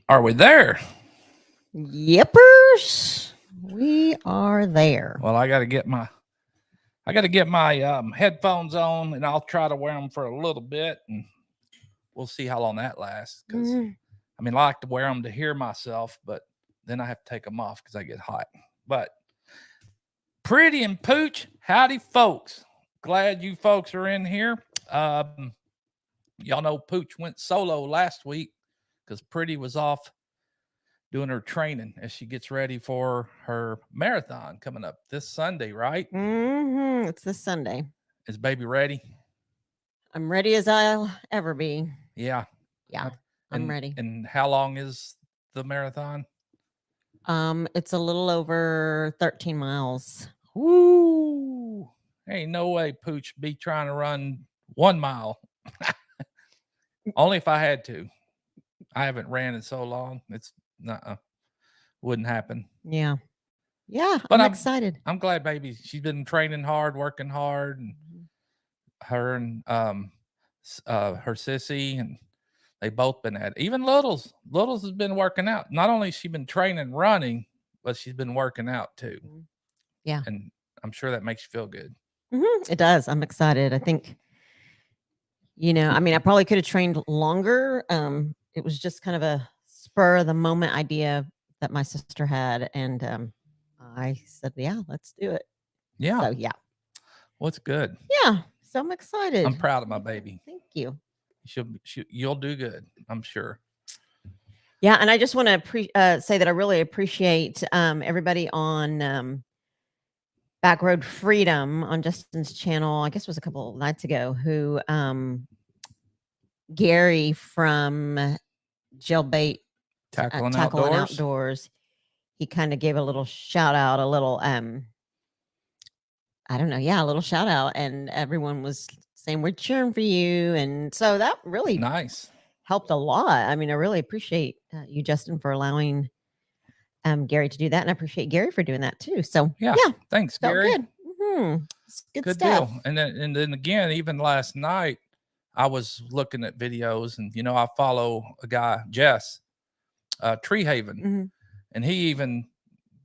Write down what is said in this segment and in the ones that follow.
Are we there? Yippers. We are there. Well, I got to get my headphones on, and I'll try to wear them for a little bit, and we'll see how long that lasts. Because Mm, I like to wear them to hear myself, but then I have to take them off because I get hot. But Pretty and Pooch, howdy, folks. Glad you folks are in here. Um, y'all know Pooch went solo last week because Pretty was off doing her training as she gets ready for her marathon coming up this Sunday, right? It's this Sunday. Is baby ready? I'm ready as I'll ever be. Yeah. Yeah, Uh, I'm And ready. and how long is the marathon? It's a little over 13 miles. Woo! Ain't no way Pooch be trying to run 1 mile. Only if I had to. I haven't ran in so long. It's not wouldn't happen. Yeah. Yeah, But I'm I'm excited. I'm glad baby she's been training hard, working hard, and Mhm. her and her sissy, and they both been at it. Even Littles has been working out. Not only has she been training running, but she's been working out too. Mhm. Yeah. And I'm sure that makes you feel good. It does. I'm excited. I think, I probably could have trained longer. It was just kind of a spur of the moment idea that my sister had. And I said, yeah, let's do it. Yeah. So, yeah. What's good? Yeah. So I'm excited. I'm proud of my I'm excited. baby. Thank you. You'll do good. I'm sure. Yeah. And I just want to say that I really appreciate everybody on Back Road Freedom on Justin's channel. I guess it was a couple of nights ago who Gary from Jailbait Tackling Tackling outdoors. Outdoors. He kind of gave a little shout out, a little I don't know, yeah, a little shout out, and everyone was saying we're cheering for you, and so that really Nice. helped a lot. I mean, I really appreciate you, Justin, for allowing Gary to do that, and I appreciate Gary for doing that too. So Yeah. yeah, Thanks, felt Gary. good. It's good Good stuff. deal. And then again, even last night, I was looking at videos, and I follow a guy, Jess, Tree Haven, Mhm. and he even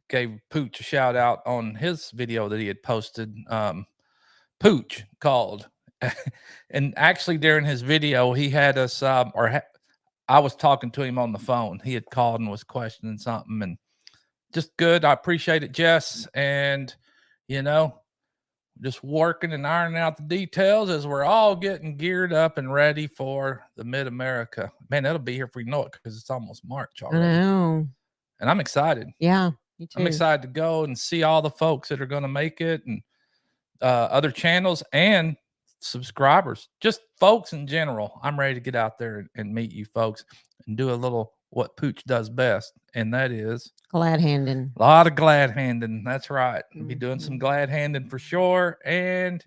gave Pooch a shout out on his video that he had posted. Pooch called, and actually during his video, he had us, I was talking to him on the phone. He had called and was questioning something, and just good. I appreciate it, Jess, and you know, just working and ironing out the details as we're all getting geared up and ready for the Mid America. Man, that'll be here if we know it because it's almost March I already, know. and I'm excited. Yeah, me I'm too. excited to go and see all the folks that are going to make it, and other channels and subscribers, just folks in general. I'm ready to get out there and meet you folks and do a little what Pooch does best, and that is Glad handing. a lot of glad handing. That's right. I'll be doing some Mhm. glad handing for sure. And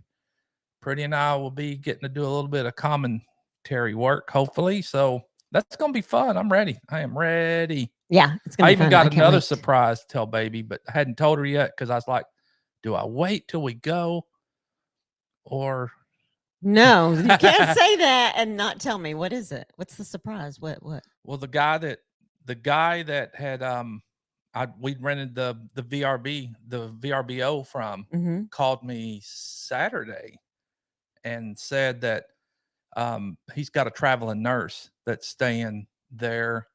Pretty and I will be getting to do a little bit of commentary work, hopefully. So that's going to be fun. I'm ready. I am ready. Yeah, it's gonna I be even fun. I got can't another wait. surprise to tell baby, but I hadn't told her yet because I was like, do I wait till we go or No, you can't say that and not tell me. What is it? What's the surprise? What? well, the guy that had we'd rented the VRBO from Mhm. called me Saturday and said that he's got a traveling nurse that's staying there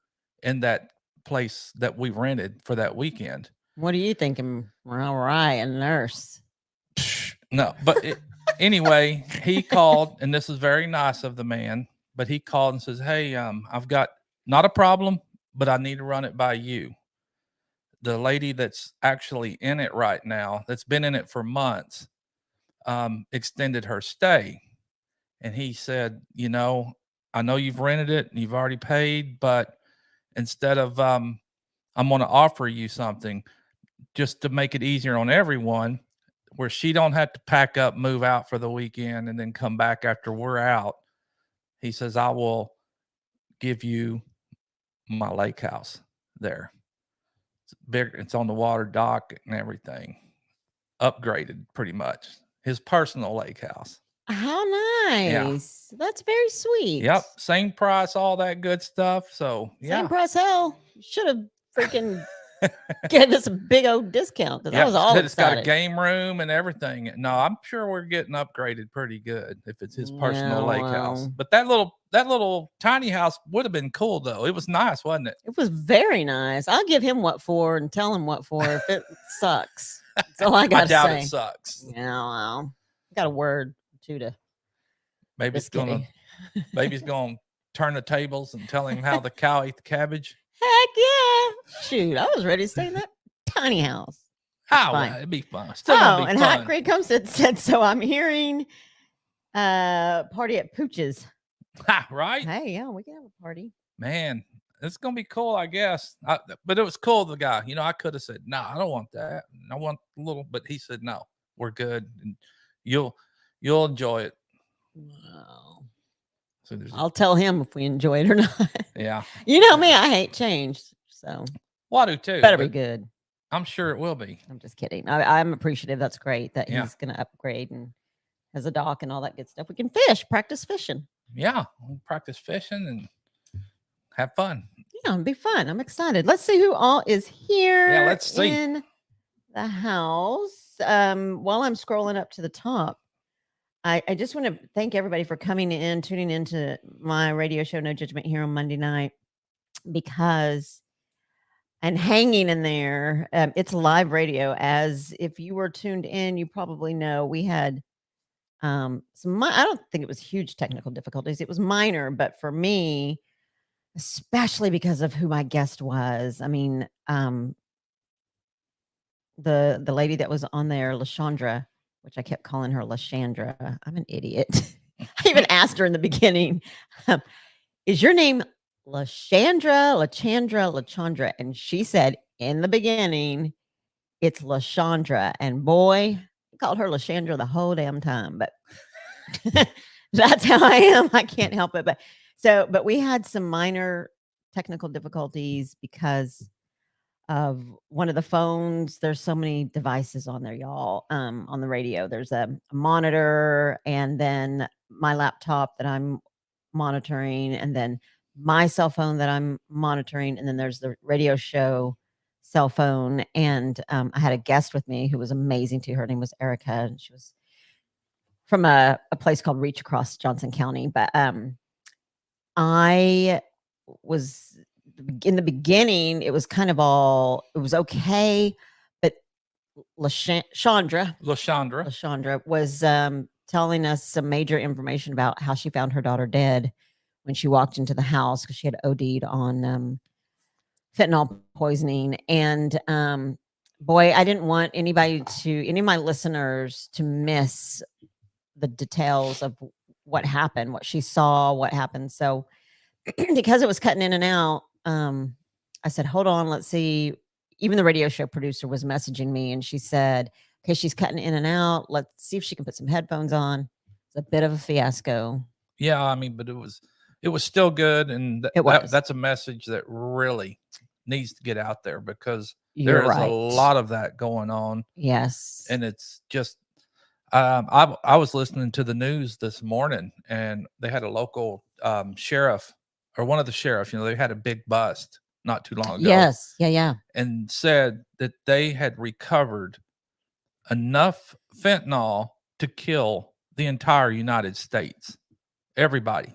in that place that we rented for that weekend. What are you thinking? All right, a nurse. No, but anyway, he called, and this is very nice of the man. But he called and says, "Hey, I've got not a problem, but I need to run it by you." The lady that's actually in it right now, that's been in it for months, extended her stay. And he said, I know you've rented it and you've already paid, but instead of, I'm going to offer you something just to make it easier on everyone, where she don't have to pack up, move out for the weekend, and then come back after we're out. He says, I will give you my lake house there. It's big. It's on the water dock and everything, upgraded pretty much. His personal lake house. How Yeah. nice. That's very sweet. Yep. Same price, all that good stuff. So Same yeah. price. Hell, should have freaking gave us a big old discount because I Yep. was all It's got a excited. game room and everything. No, I'm sure we're getting upgraded pretty good if it's his personal Yeah, lake house. well, But that little tiny house would have been cool though. It was nice, wasn't it? it was very nice. I'll give him what for and tell him what for if it sucks. That's all I I got to doubt it say. sucks. Yeah, well, got a word or two to Baby's just gonna kidding. baby's gonna turn the tables and tell him how the cow ate the cabbage. Heck yeah. Shoot, I was ready to stay in that tiny house. It's Oh, fine. well, it'd be fun. Still gonna Oh, be and Hot fun. Creek Home said so. I'm hearing party at Pooch's. Ha, right? Hey, yeah, we can have a party. Man, it's gonna be cool, I guess. But it was cool. The guy, I could have said, "No, I don't want that. I want a little," but he said, "No, we're good, and you'll you'll enjoy it." Wow. So there's, I'll tell him if we enjoy it or not. yeah, You know me, I hate change. So well, I do too. better be But good. I'm sure it will be. I'm just kidding. I'm appreciative. That's great that Yeah. he's going to upgrade and has a dock and all that good stuff. We can fish, practice fishing. Yeah, we'll practice fishing and have fun. Yeah, it'll be fun. I'm excited. Let's see who all is here. Yeah, let's see. In the house. While I'm scrolling up to the top, I just want to thank everybody for coming in, tuning into my radio show, No Judgment, here on Monday night, because and hanging in there. It's live radio. As if you were tuned in, you probably know we had I don't think it was huge technical difficulties. It was minor, but for me, especially because of who my guest was. I mean, the lady that was on there, Lashandra, which I kept calling her Lashandra. I'm an idiot. I even asked her in the beginning, is your name Lachandra? And she said in the beginning, it's Lashandra. And boy, I called her Lashandra the whole damn time. But that's how I am. I can't help it. But we had some minor technical difficulties because of one of the phones. There's so many devices on there, y'all. On the radio, there's a monitor, and then my laptop that I'm monitoring, and then my cell phone that I'm monitoring, and then there's the radio show cell phone. And I had a guest with me who was amazing too. Her name was Erica, and she was from a place called Reach Across Johnson County. But I was in the beginning, it was kind of it was okay. But Lashandra was telling us some major information about how she found her daughter dead when she walked into the house because she had OD'd on fentanyl poisoning. And boy, I didn't want any of my listeners to miss the details of what happened, what she saw, what happened. So because it was cutting in and out, I said, hold on, let's see. Even the radio show producer was messaging me, and she said, okay, she's cutting in and out. Let's see if she can put some headphones on. It's a bit of a fiasco. Yeah, I mean, but it was still good, and that's a message that really needs to get out there because there is a lot of that going on. Yes. And it's just I was listening to the news this morning, and they had a local sheriff, or one of the sheriffs, they had a big bust not too long ago. Yes. Yeah. And said that they had recovered enough fentanyl to kill the entire United States. Everybody.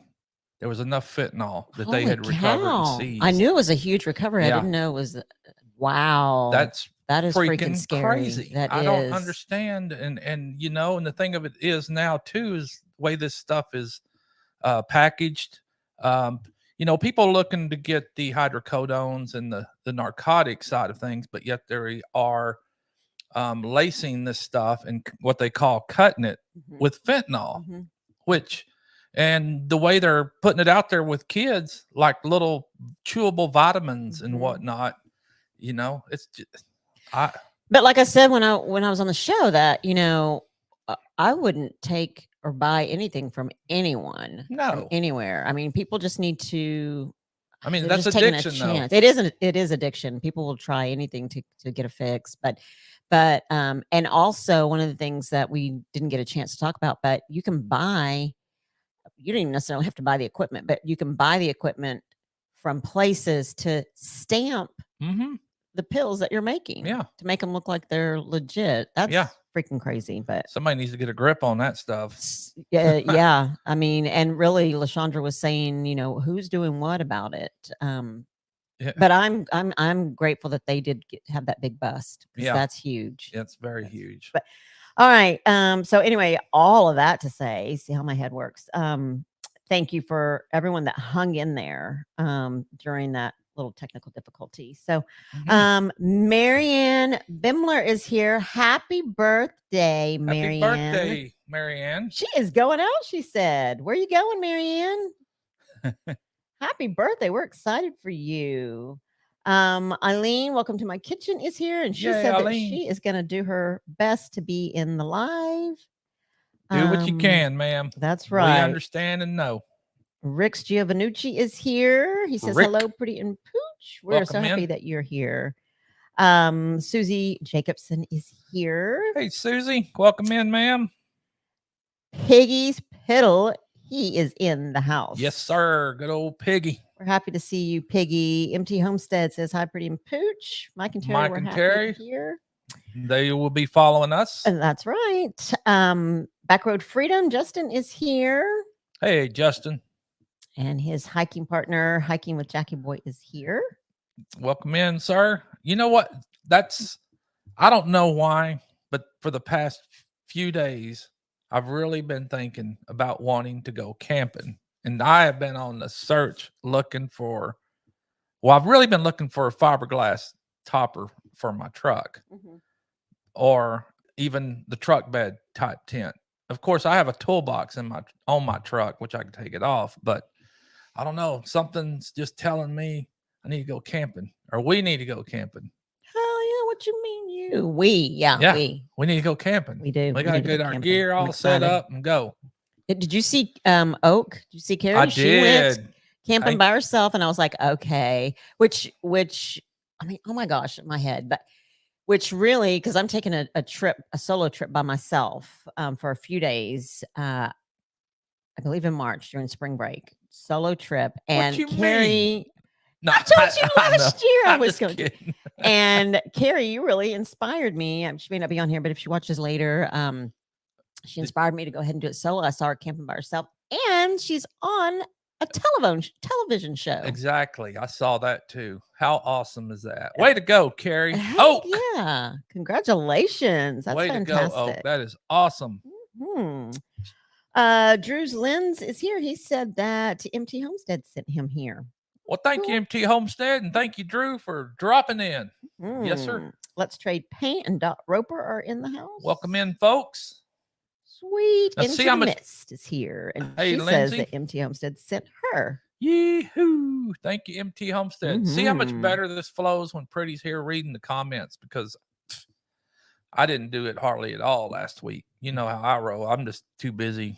There was enough fentanyl that they had recovered and seized. I knew it was a huge recovery. Yeah. I didn't know it was. Wow. That is freaking scary. Crazy. I don't understand. And and the thing of it is now too is the way this stuff is packaged. People looking to get the hydrocodones and the narcotic side of things, but yet they are lacing this stuff and what they call cutting it with fentanyl, and the way they're putting it out there with kids, like little chewable vitamins and whatnot, it's just, but like I said, when I was on the show that, I wouldn't take or buy anything from anyone. No. From anywhere. I mean, people just need to I mean, They're that's just taking a addiction, though. chance. It is addiction. People will try anything to get a fix, but and also one of the things that we didn't get a chance to talk about, but you don't even necessarily have to buy the equipment, but you can buy the equipment from places to stamp Mm-hmm. the pills that you're making. Yeah. To make them look like they're legit. That's Yeah. freaking crazy, but Somebody needs to get a grip on that stuff. yeah. I mean, and really Lashandra was saying, who's doing what about it. Yeah. But I'm grateful that they did have that big bust, because Yeah. that's huge. It's very huge. But all right. So anyway, all of that to say, see how my head works. Thank you for everyone that hung in there during that little technical difficulty. So Marianne Bimler is here. Happy birthday, Marianne. Happy birthday, Marianne. She is going out, she said. Where are you going, Marianne? Happy birthday. We're excited for you. Eileen, welcome to my kitchen, is here, and she Yay, said Eileen. that she is going to do her best to be in the live. Do what you can, ma'am. That's right. We understand and know. Rick's Giovannucci is here. He says, Rick. hello, Pretty and Pooch. We're Welcome so happy in. that you're here. Susie Jacobson is here. Hey, Susie, welcome in, ma'am. Piggy's Piddle, he is in the house. Yes, sir. Good old Piggy. We're happy to see you, Piggy. MT Homestead says, hi, Pretty and Pooch. Mike and Terry, Mike we're and happy Terry. to hear. They will be following us. And that's right. Backroad Freedom, Justin is here. Hey, Justin. And his hiking partner, Hiking with Jackie Boy, is here. Welcome in, sir. You know what? I don't know why, but for the past few days, I've really been thinking about wanting to go camping. And I have been on the search I've really been looking for a fiberglass topper for my truck, or even the truck bed type tent. Of course, I have a toolbox on my truck, which I can take it off, but I don't know. Something's just telling me I need to go camping, or we need to go camping. Oh, yeah. What you mean you? We need to go camping. We do. We got to get our gear all set up and go. Did you see Oak? Did you see Carrie? I She went did. camping by herself, and I was like, okay. Which I mean, oh my gosh, my head. But which really, because I'm taking a solo trip by myself for a few days. I believe in March during spring break. Solo trip. And Carrie, no, I told you last year I was going to. And Carrie, you really inspired me. She may not be on here, but if she watches later, she inspired me to go ahead and do it solo. I saw her camping by herself, and she's on a television show. Exactly. I saw that too. How awesome is that? Way to go, Carrie. Oak. Yeah. Congratulations. That's fantastic. To go, Oak. That is awesome. Drew's Lens is here. He said that MT Homestead sent him here. Well, thank you, MT Homestead, and thank you, Drew, for dropping in. Yes, sir. Let's Trade Paint and Dot Roper are in the house. Welcome in, folks. Sweet. Into the Mist is here. And she says that MT Homestead sent her. Yee-hoo. Thank you, MT Homestead. See how much better this flows when Pretty's here reading the comments, because I didn't do it hardly at all last week. You know how I roll. I'm just too busy.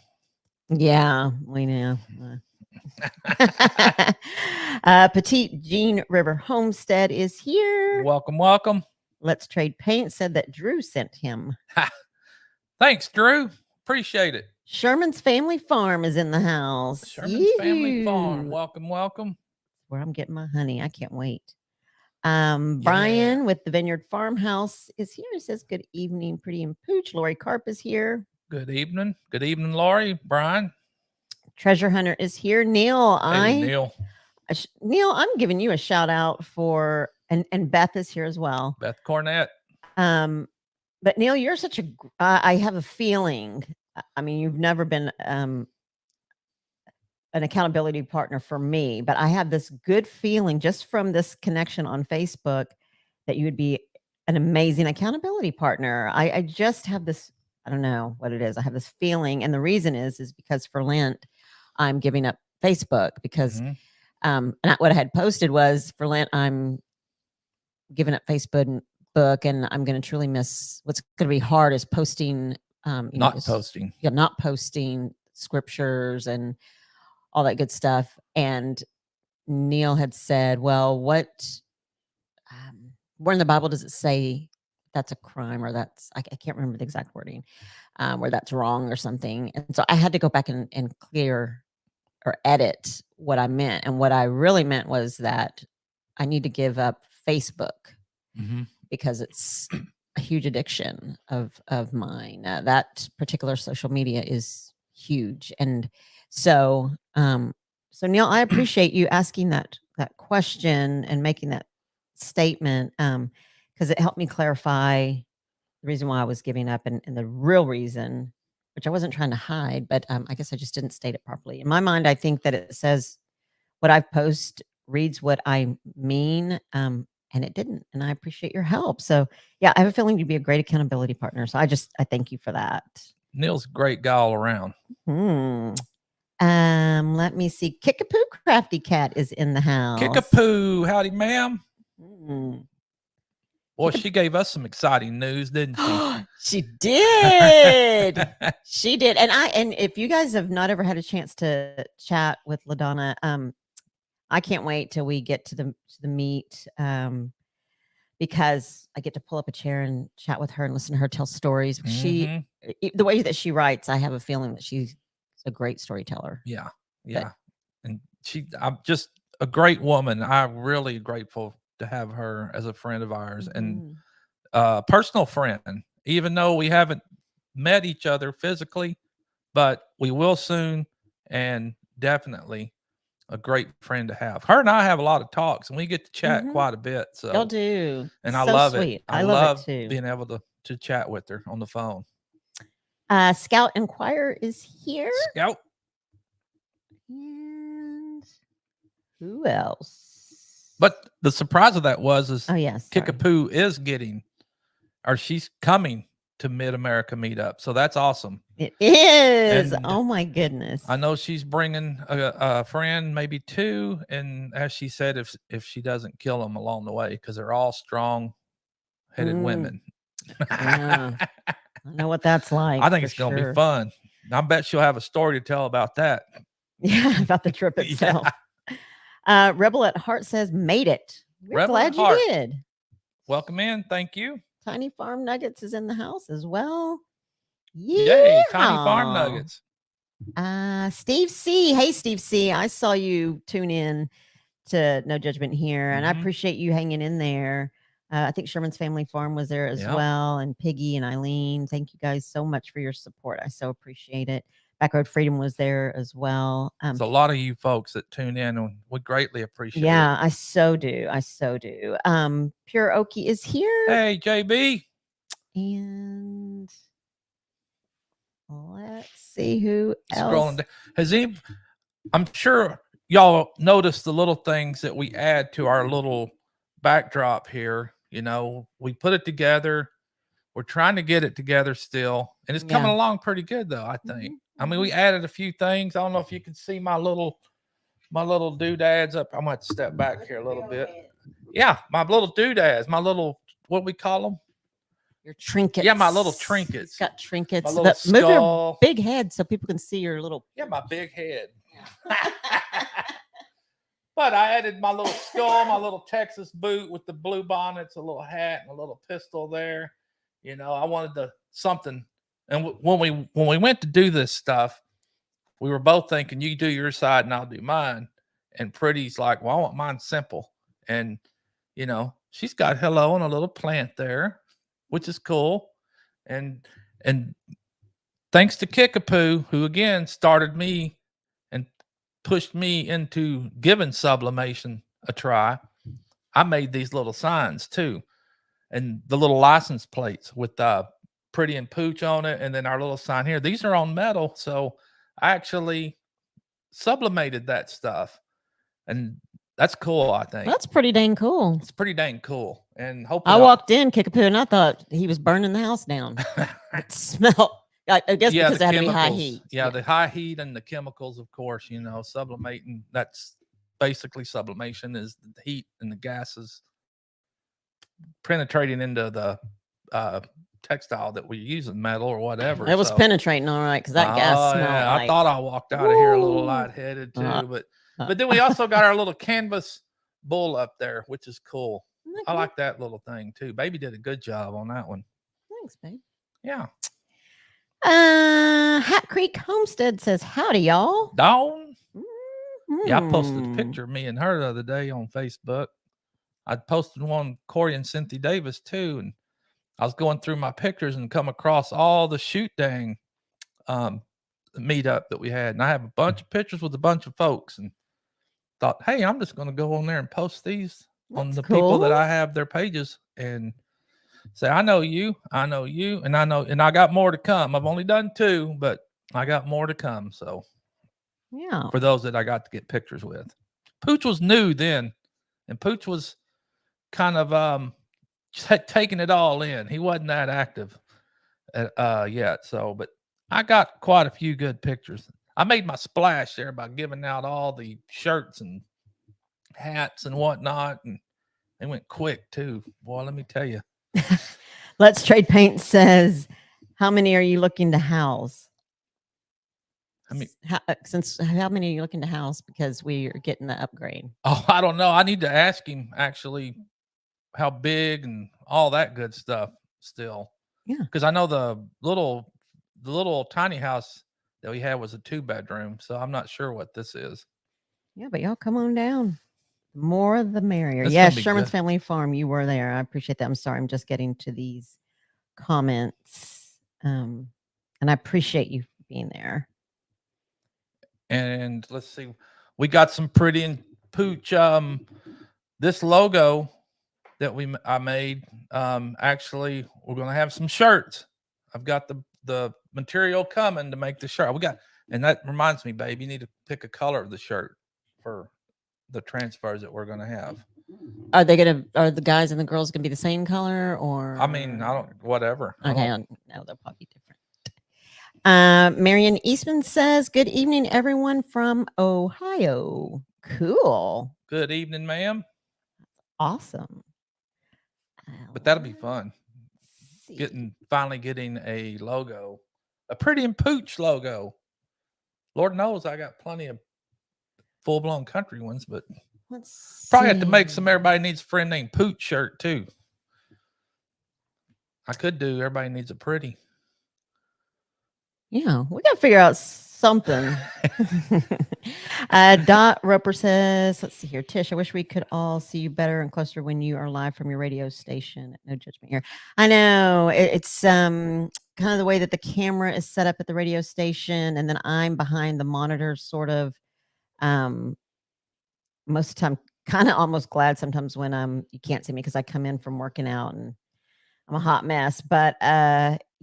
Yeah, we know. Petite Jean River Homestead is here. Welcome, welcome. Let's Trade Paint said that Drew sent him. Thanks, Drew. Appreciate it. Sherman's Family Farm is in the house. Sherman's Family Farm. Welcome, welcome. Where I'm getting my honey. I can't wait. Brian with the Vineyard Farmhouse is here. He says, good evening, Pretty and Pooch. Lori Carp is here. Good evening. Good evening, Lori. Brian. Treasure Hunter is here. Neil. Neil, I'm giving you a shout out for, and Beth is here as well. Beth Cornett. But Neil, you're such I have a feeling, I mean, you've never been an accountability partner for me, but I have this good feeling just from this connection on Facebook that you would be an amazing accountability partner. I just have this, I don't know what it is. I have this feeling. And the reason is because for Lent, I'm giving up Facebook because and what I had posted was for Lent, I'm giving up Facebook and I'm going to truly miss what's going to be hard is posting, not posting scriptures and all that good stuff. And Neil had said, well, where in the Bible does it say that's a crime or I can't remember the exact wording, where that's wrong or something. And so I had to go back and clear or edit what I meant. And what I really meant was that I need to give up Facebook because it's a huge addiction of mine. That particular social media is huge. And so, so Neil, I appreciate you asking that question and making that statement, because it helped me clarify the reason why I was giving up and the real reason, which I wasn't trying to hide, but I guess I just didn't state it properly. In my mind, I think that it says what I post reads what I mean, and it didn't. And I appreciate your help. So yeah, I have a feeling you'd be a great accountability partner. So I thank you for that. Neil's a great guy all around. Let me see. Kickapoo Crafty Cat is in the house. Kickapoo, howdy, ma'am. Well, she gave us some exciting news, didn't she? She did. She did. And if you guys have not ever had a chance to chat with LaDonna, I can't wait till we get to the meet, because I get to pull up a chair and chat with her and listen to her tell stories. The way that she writes, I have a feeling that she's a great storyteller. Yeah. And I'm just a great woman. I'm really grateful to have her as a friend of ours and personal friend, even though we haven't met each other physically, but we will soon, and definitely a great friend to have. Her and I have a lot of talks, and we get to chat quite a bit. So y'all do, and so I love sweet. it. I love love it too. being able to chat with her on the phone. Scout Inquirer is here. Scout. And who else? But the surprise of that is oh yes, Kickapoo is she's coming to Mid America Meetup, so that's awesome. It is. And oh my goodness! I know she's bringing a friend, maybe two, and as she said, if she doesn't kill them along the way, because they're all strong-headed women. Yeah. I know what that's like. I think it's going to be fun. I bet she'll have a story to tell about that. Yeah, about the trip itself. Rebel at Heart says, made it. We're glad you did. Welcome in. Thank you. Tiny Farm Nuggets is in the house as well. Yay, Tiny Farm Nuggets. Steve C. Hey, Steve C. I saw you tune in to No Judgment here, and I appreciate you hanging in there. I think Sherman's Family Farm was there as well, and Piggy and Eileen. Thank you guys so much for your support. I so appreciate it. Backroad Freedom was there as well. There's a lot of you folks that tune in, and we greatly appreciate it. Yeah, I so do. Pure Okie is here. Hey, JB. And let's see who else. Scrolling down. I'm sure y'all noticed the little things that we add to our little backdrop here. You know, we put it together. We're trying to get it together still, and it's coming along pretty good, though. I think. I mean, we added a few things. I don't know if you can see my little doodads up. I might step back here a little bit. Yeah, my little doodads, my little, what we call them? Your trinkets. Yeah, my little trinkets. It's got trinkets. My little skull. Move your big head so people can see your little. Yeah, my big head. But I added my little skull, my little Texas boot with the blue bonnets, a little hat, and a little pistol there. You know, I wanted something. And when we went to do this stuff, we were both thinking, you do your side and I'll do mine. And Pretty's like, well, I want mine simple. And, you know, she's got hello and a little plant there, which is cool. And thanks to Kickapoo, who again started me and pushed me into giving sublimation a try, I made these little signs too. And the little license plates with Pretty and Pooch on it, and then our little sign here. These are on metal, so I actually sublimated that stuff, and that's cool. I think that's pretty dang cool. It's pretty dang cool, and hopefully I walked in Kickapoo, and I thought he was burning the house down. It smelled. I guess because it had to be high heat. Yeah, the high heat and the chemicals, of course. You know, sublimating. That's basically sublimation is the heat and the gases penetrating into the textile that we use in metal or whatever. It was penetrating all right because that gas smelled. Yeah. I thought I walked out of here a little lightheaded too, but But then we also got our little canvas bull up there, which is cool. Isn't that I cool? like that little thing too. Baby did a good job on that one. Thanks, babe. Yeah. Hat Creek Homestead says, howdy, y'all. Dawn. Yeah, I posted a Mhm. picture of me and her the other day on Facebook. I posted one Corey and Cynthia Davis too, and I was going through my pictures and come across all the shoot dang meetup that we had, and I have a bunch of pictures with a bunch of folks, and thought, hey, I'm just going to go on there and post these on That's the people that cool. I have their pages and say, I know you, and I got more to come. I've only done 2, but I got more to come. So Yeah. for those that I got to get pictures with, Pooch was new then, and Pooch was kind of taking it all in. He wasn't that active yet. So, but I got quite a few good pictures. I made my splash there by giving out all the shirts and hats and whatnot, and they went quick too. Boy, let me tell you. Let's Trade Paint says, how many are you looking to house? I mean, How many are you looking to house? Because we are getting the upgrade. oh, I don't know. I need to ask him actually how big and all that good stuff still. Yeah. Because I know the little tiny house that we had was a 2-bedroom, so I'm not sure what this is. Yeah, but y'all come on down. The more the merrier. It's Yes, gonna be Sherman's good. Family Farm. You were there. I appreciate that. I'm sorry. I'm just getting to these comments. And I appreciate you being there. And let's see, we got some pretty and Pooch. This logo that I made. Actually, we're gonna have some shirts. I've got the material coming to make the shirt. And that reminds me, babe, you need to pick a color of the shirt for the transfers that we're gonna have. Are the guys and the girls gonna be the same color, or? I mean, I don't, whatever. Okay, no, they'll probably be different. Marion Eastman says, good evening, everyone from Ohio. Cool. Good evening, ma'am. Awesome. But that'll be fun. See. Finally getting a logo, a Pretty and Pooch logo. Lord knows I got plenty of full-blown country ones, but probably have to make some Everybody Needs a Friend Named Pooch shirt too. I could do Everybody Needs a Pretty. Yeah, we got to figure out something. Dot Roper says, let's see here. Tish, I wish we could all see you better and closer when you are live from your radio station. No judgment here. I know it's kind of the way that the camera is set up at the radio station, and then I'm behind the monitor, sort of. Most of the time, kind of almost glad sometimes when you can't see me because I come in from working out and I'm a hot mess. But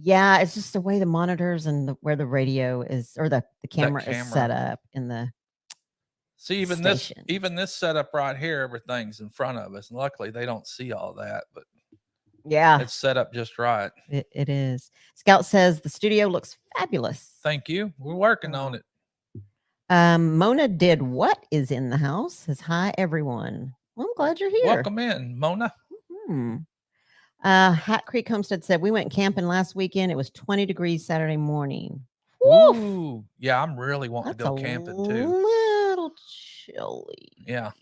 yeah, it's just the way the monitors and where the radio is, or the camera is set up in the see even station. this setup right here, everything's in front of us, and luckily they don't see all that, but yeah, it's set up just right. It is. Scout says the studio looks fabulous. Thank you. We're working on it. Mona did what is in the house. Says hi everyone. Well, I'm glad you're here. Welcome in, Mona. Hat Creek Homestead said we went camping last weekend. It was 20 degrees Saturday morning. Ooh, yeah, I'm really wanting That's to go camping too. A little chilly. Yeah,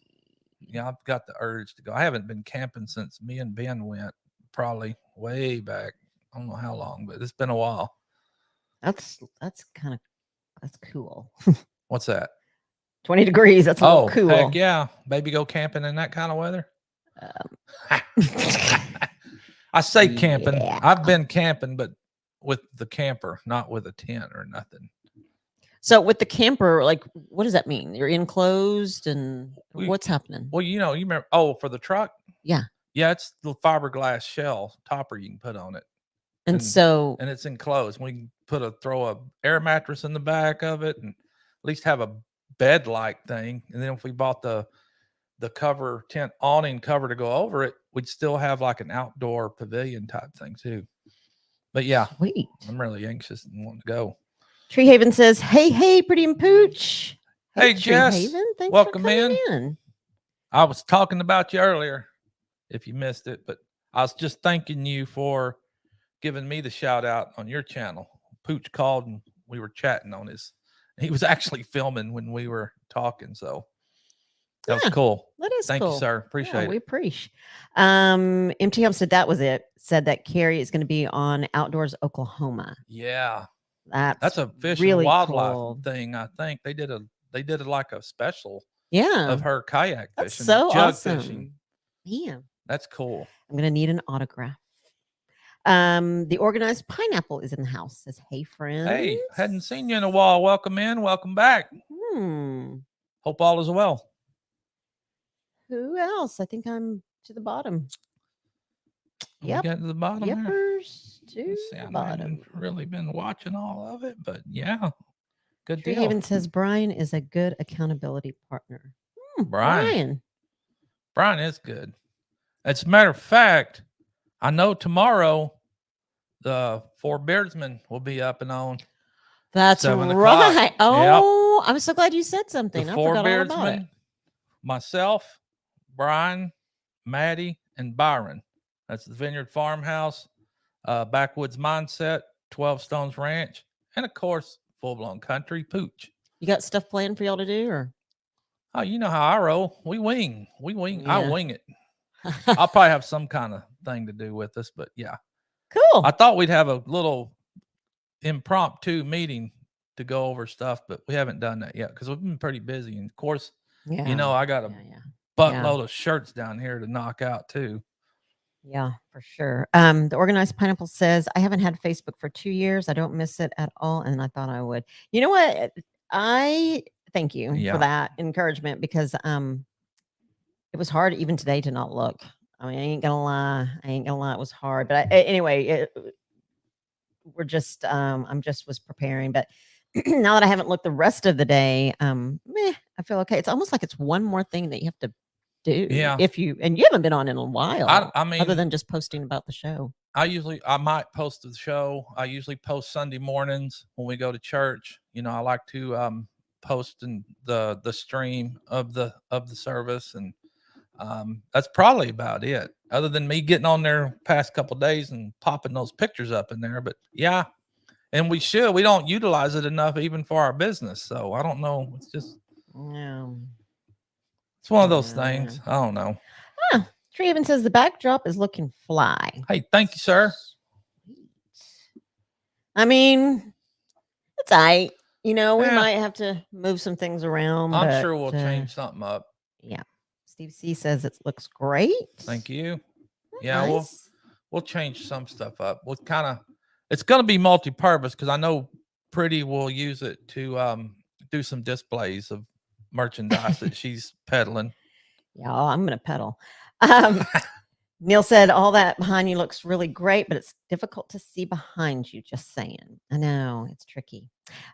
I've got the urge to go. I haven't been camping since me and Ben went, probably way back. I don't know how long, but it's been a while. That's cool. What's that? 20 degrees. That's a little cool. Heck yeah, baby, go camping in that kind of weather. I say camping. Yeah. I've been camping, but with the camper, not with a tent or nothing. So with the camper, like, what does that mean? You're enclosed, and what's happening? Well, you remember. For the truck. Yeah. Yeah, it's the fiberglass shell topper you can put on it, and it's enclosed. We can throw a air mattress in the back of it, and at least have a bed like thing. And then if we bought the cover tent awning cover to go over it, we'd still have like an outdoor pavilion type thing too. But yeah, sweet. I'm really anxious and wanting to go. Tree Haven says, hey, Pretty and Pooch. Hey Jess, Haven, thanks welcome for coming in. I was talking about you earlier, if you missed it, but I was just thanking you for giving me the shout out on your channel. Pooch called and we were chatting on he was actually filming when we were talking. So That was Yeah, cool. that is Thank you, cool. sir. Yeah, Appreciate we it. appreciate. MT Hub said that was it. Said that Carrie is going to be on Outdoors Oklahoma. Yeah. That's That's a fish and really wildlife cool. thing. I think they did like a special Yeah, of her kayak that's fishing, so jug fishing. awesome. Man, That's cool. I'm going to need an autograph. The organized pineapple is in the house. Says, hey, friends. Hey, hadn't seen you in a while. Welcome in. Welcome back. Hope all is well. Who else? I think I'm to the bottom. Yep. We got to the bottom there. Yippers to Let's see, the I bottom. haven't really been watching all of it, but yeah, good Tree deal. Haven says Brian is a good accountability partner. Brian is good. As a matter of fact, I know tomorrow the Four Beardsmen will be up and on. That's 7 right. o'clock. Oh, I'm so glad you said something. The I Four forgot all about it. Beardsmen, myself, Brian, Maddie, and Byron. That's the Vineyard Farmhouse, Backwoods Mindset, 12 Stones Ranch, and of course, Full Blown Country Pooch. You got stuff planned for y'all to do, or? Oh, you know how I roll. We wing. Yeah. I wing it. I'll probably have some kind of thing to do with this, but yeah. Cool. I thought we'd have a little impromptu meeting to go over stuff, but we haven't done that yet because we've been pretty busy. And of course, you know, I got a buttload of shirts down here to knock out too. Yeah, for sure. The organized pineapple says, I haven't had Facebook for 2 years. I don't miss it at all. And I thought I would. You know what? I thank you for that encouragement because it was hard even today to not look. I mean, I ain't gonna lie. It was hard. But anyway, we're just I'm just was preparing. But now that I haven't looked the rest of the day, I feel okay. It's almost like it's one more thing that you have to do. Yeah. If you haven't been on in a while. I mean, other than just posting about the show. I might post the show. I usually post Sunday mornings when we go to church. You know, I like to post in the stream of the service, and that's probably about it. Other than me getting on there past couple days and popping those pictures up in there, but yeah, and we don't utilize it enough even for our business. So I don't know. It's just it's one of those things. I don't know. Tree even says the backdrop is looking fly. Hey, thank you, sir. I mean, it's tight. You know, we might have to move some things around. I'm sure we'll change something up. Yeah. Steve C says it looks great. Thank you. Yeah, we'll change some stuff up. We'll it's going to be multi-purpose because I know Pretty will use it to do some displays of merchandise that she's peddling. Yeah, I'm going to peddle. Neil said all that behind you looks really great, but it's difficult to see behind you. Just saying. I know it's tricky.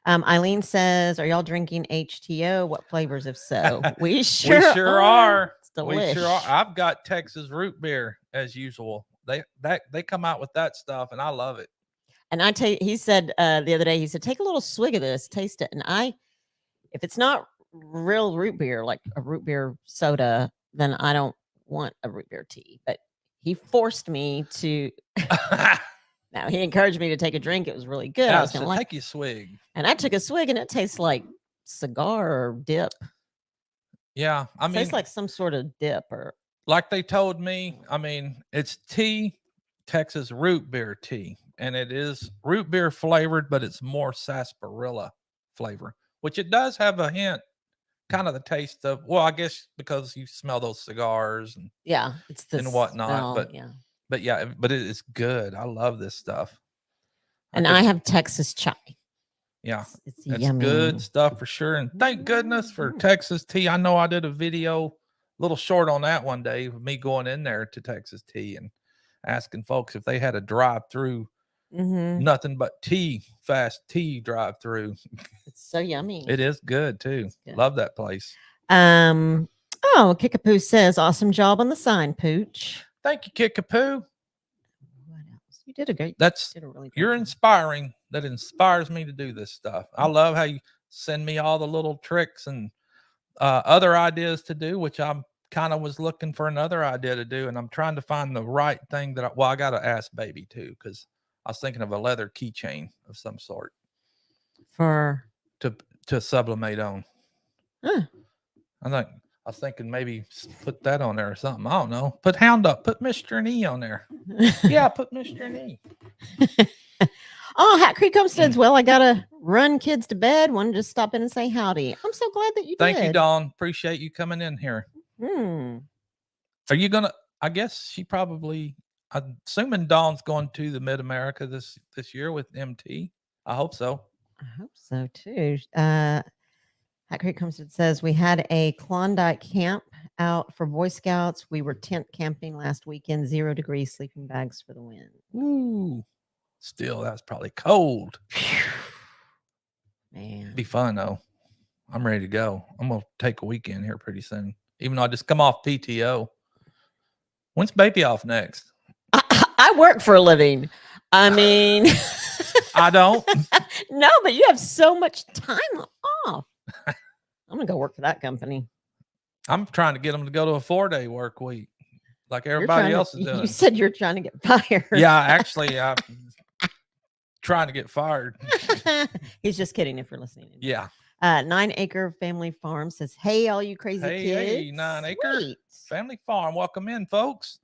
Eileen says, "Are y'all drinking HTO? What flavors? If so, we sure are. It's delicious. We sure are. I've got Texas root beer as usual. They come out with that stuff, and I love it. And he said the other day, he said, take a little swig of this, taste it. And if it's not real root beer, like a root beer soda, then I don't want a root beer tea. But he forced me to. Now he encouraged me to take a drink. It was really good. Yeah, I was so take a swig. And I took a swig, and it tastes like cigar or dip. Yeah, I mean, tastes like some sort of dip or. Like they told me, I mean, it's tea, Texas root beer tea, and it is root beer flavored, but it's more sarsaparilla flavor, which it does have a hint, kind of the taste of. Well, I guess because you smell those cigars and it's the and whatnot, smell, but it is good. I love this stuff. And I have Texas chai. Yeah, it's yummy. Good stuff for sure. And thank goodness for Texas tea. I know I did a video, little short on that one day, of me going in there to Texas tea and asking folks if they had a drive-through, nothing but fast tea drive-through. It's so yummy. It is good too. Good. Love that place. Kickapoo says, awesome job on the sign, Pooch. Thank you, Kickapoo. What else? You did a great. You're inspiring. That inspires me to do this stuff. I love how you send me all the little tricks and other ideas to do, which I'm kind of was looking for another idea to do, and I'm trying to find the right thing I got to ask baby too, because I was thinking of a leather keychain of some sort to sublimate on. Huh. I think I was thinking maybe put that on there or something. I don't know. Put Hound Dog. Put Mr. and E on there. Yeah, put Mr. and E. Oh, Hat Creek Homesteads. Well, I gotta run kids to bed. Wanted to stop in and say howdy. I'm so glad that you Thank did. you, Dawn. Appreciate you coming in here. Are you gonna? I guess she probably. I'm assuming Dawn's going to the Mid America this year with MT. I hope so. I hope so too. Hat Creek Homestead says we had a Klondike camp out for Boy Scouts. We were tent camping last weekend. 0 degrees, sleeping bags for the wind. Ooh, still that's probably cold. Man, Be fun though. I'm ready to go. I'm gonna take a weekend here pretty soon. Even though I just come off PTO. When's baby off next? I work for a living. I mean, I don't. No, but you have so much time off. I'm gonna go work for that company. I'm trying to get them to go to a 4-day work week, like everybody else is doing. You said you're trying to get fired. Yeah, actually, I'm trying to get fired. He's just kidding. If you're listening. Yeah. 9 Acre Family Farm says, "Hey, all you crazy kids! Hey, 9 Acre Family Farm, welcome in, folks."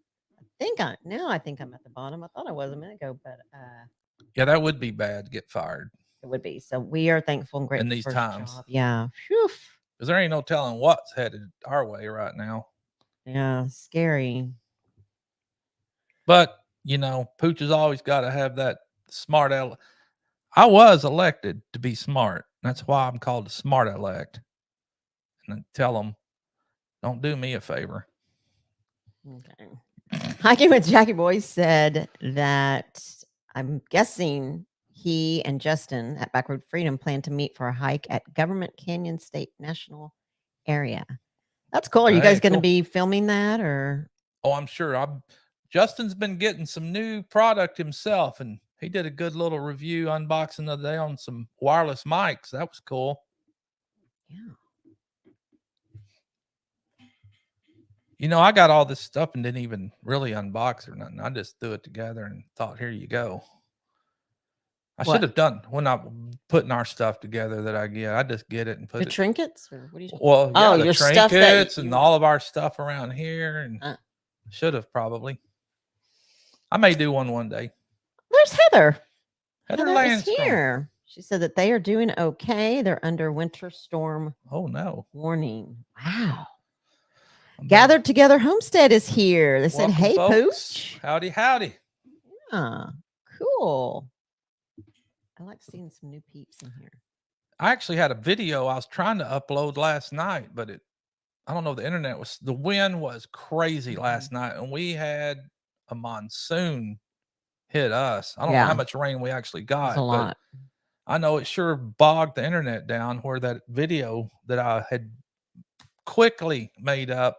I think I'm at the bottom. I thought I was a minute ago, but yeah, that would be bad to get fired. It would be. So we are thankful and grateful in these for times. Job. Yeah, because there ain't no telling what's headed our way right now. Yeah, scary. But Pooch has always got to have that smart. I was elected to be smart. That's why I'm called a smart elect. And I tell them, don't do me a favor. Okay. Hiking with Jackie Boy said that I'm guessing he and Justin at Backroad Freedom plan to meet for a hike at Government Canyon State National Area. That's cool. Are you guys going to be filming that or? Oh, I'm sure. Justin's been getting some new product himself, and he did a good little review unboxing the other day on some wireless mics. That was cool. Yeah. I got all this stuff and didn't even really unbox or nothing. I just threw it together and thought, here you go. I should have done when I'm putting our stuff together that I get. I just get it and put the trinkets or what do you? Well, yeah, the your trinkets stuff and all of our stuff around here, and should have probably. I may do one day. There's Heather. Heather Landstrom is here. She said that they are doing okay. They're under winter storm. Oh no! Warning! Wow. Gathered Together Homestead is here. They said, "Hey, folks. Pooch. Howdy, howdy." Yeah, cool. I like seeing some new peeps in here. I actually had a video I was trying to upload last night, but I don't know. The wind was crazy last night, and we had a monsoon hit us. I don't know how much rain we actually got. A lot. I know it sure bogged the internet down where that video that I had quickly made up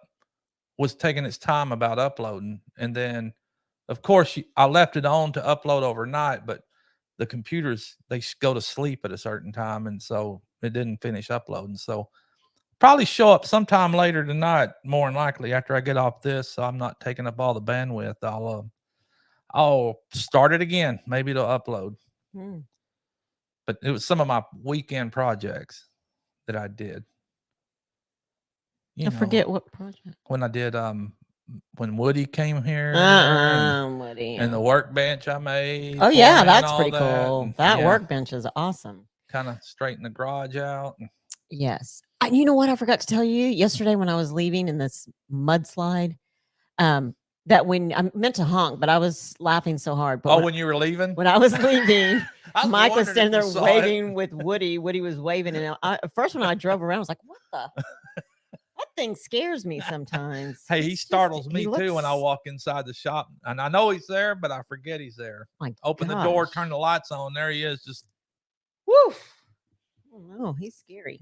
was taking its time about uploading. And then, of course, I left it on to upload overnight, but the computers, they go to sleep at a certain time. And so it didn't finish uploading. So probably show up sometime later tonight, more than likely after I get off this. So I'm not taking up all the bandwidth. I'll start it again. Maybe it'll upload. But it was some of my weekend projects that I did. I forget what project. When I did when Woody came here Woody. And the workbench I made. Oh yeah, that's pretty cool. That workbench is awesome. Kind of straighten the garage out. Yes. You know what I forgot to tell you yesterday when I was leaving in this mudslide? That when I meant to honk, but I was laughing so hard. But when you were leaving? When I was leaving, Mike was standing there waving with Woody. Woody was waving. And first when I drove around, I was like, what the? That thing scares me sometimes. Hey, he startles me too when I walk inside the shop. And I know he's there, but I forget he's there. Open the door, turn the lights on. There he is. Just woof. Oh no, he's scary.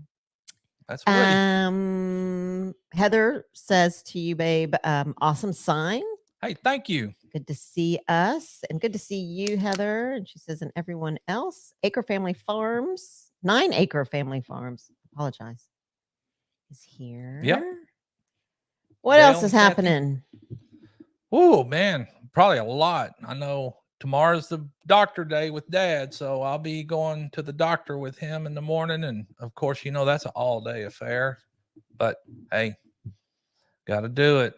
That's Woody. Heather says to you, babe, awesome sign. Hey, thank you. Good to see us and good to see you, Heather. And she says, and everyone else, 9 Acre Family Farms, apologize, is here. Yep. What else is happening? Oh, man, probably a lot. I know tomorrow's the doctor day with Dad, so I'll be going to the doctor with him in the morning. And of course, that's an all-day affair. But hey, Got to do it.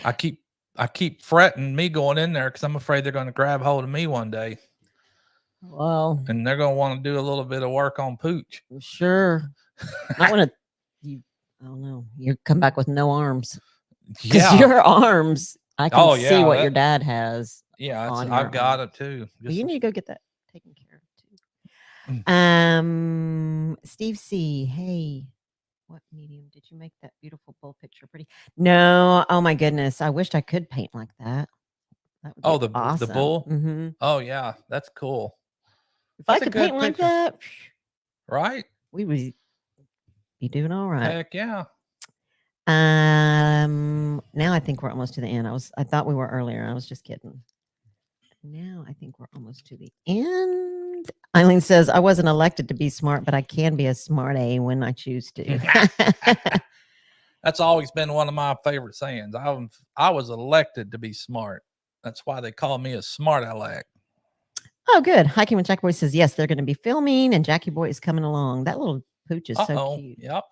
I keep fretting me going in there because I'm afraid they're going to grab hold of me one day Well, and they're going to want to do a little bit of work on Pooch. sure. Might want to. You, I don't know. You come back with no arms because Yeah. your arms. I can Oh, see yeah, what your dad has. Yeah, on I've your got arms. it too. Well, you need to go get that taken care of too. Mm. Steve C. Hey, what medium did you make that beautiful bull picture pretty? No, oh my goodness, I wished I could paint like that. That would be Oh, the awesome. bull. Mm-hmm. Oh yeah, that's cool. If I That's a could paint good like picture, that, right? we would be doing all right. Heck yeah. Now I think we're almost to the end. I thought we were earlier. I was just kidding. Now I think we're almost to the end. Eileen says, I wasn't elected to be smart, but I can be a smart A when I choose to. That's always been one of my favorite sayings. I was elected to be smart. That's why they call me a smart aleck. Oh, good. Hiking with Jackie Boy says, yes, they're going to be filming and Jackie Boy is coming along. That little Pooch is so cute. Yep.